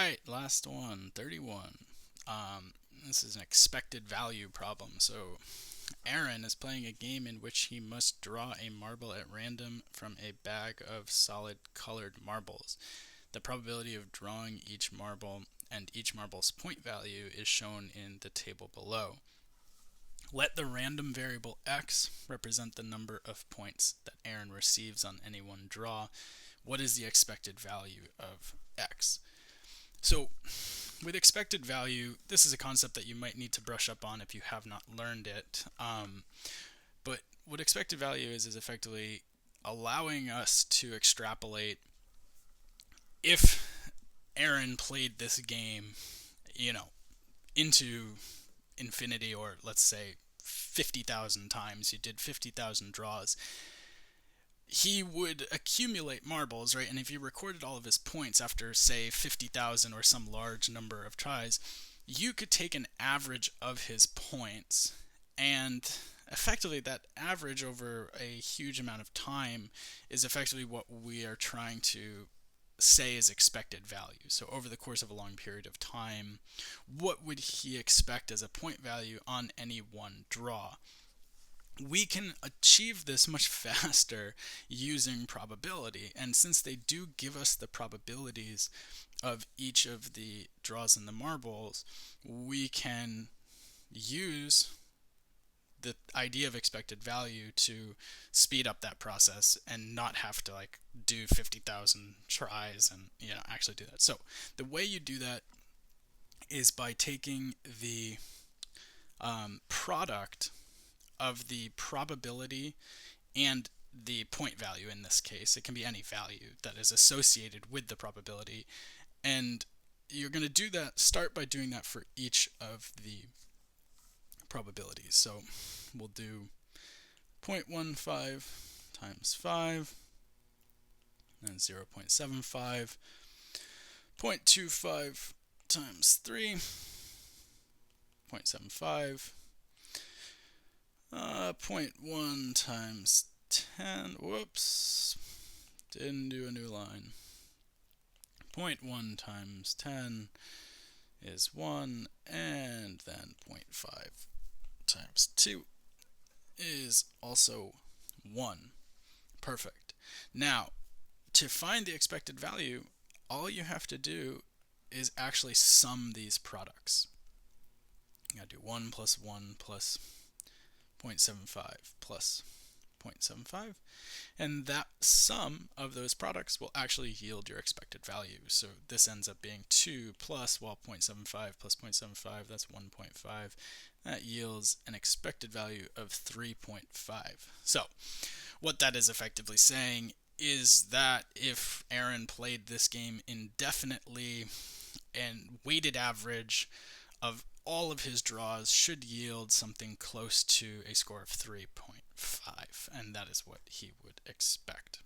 right, last one, 31. This is an expected value problem. So Aaron is playing a game in which he must draw a marble at random from a bag of solid colored marbles. The probability of drawing each marble and each marble's point value is shown in the table below. Let the random variable x represent the number of points that Aaron receives on any one draw. What is the expected value of x? So with expected value, this is a concept that you might need to brush up on if you have not learned it. But what expected value is effectively allowing us to extrapolate if Aaron played this game, into infinity, or let's say 50,000 times, he did 50,000 draws, he would accumulate marbles, right? And if he recorded all of his points after, say, 50,000 or some large number of tries, you could take an average of his points, and effectively that average over a huge amount of time is effectively what we are trying to say is expected value. So over the course of a long period of time, what would he expect as a point value on any one draw? We can achieve this much faster using probability, and since they do give us the probabilities of each of the draws in the marbles, we can use the idea of expected value to speed up that process and not have to do 50,000 tries and actually do that. So the way you do that is by taking the product of the probability and the point value. In this case, it can be any value that is associated with the probability, and you're going to start by doing that for each of the probabilities. So we'll do 0.15 times 5, and 0.75, 0.25 times 3, 0.75, 0.1 times 10, whoops, didn't do a new line. 0.1 times 10 is 1, and then 0.5 times 2 is also 1. Perfect. Now, to find the expected value, all you have to do is actually sum these products. You gotta do 1 plus 1 plus 0.75 plus 0.75, and that sum of those products will actually yield your expected value. So this ends up being 2 plus, 0.75 plus 0.75, that's 1.5. That yields an expected value of 3.5. So what that is effectively saying is that if Aaron played this game indefinitely, and weighted average of all of his draws should yield something close to a score of 3.5, and that is what he would expect.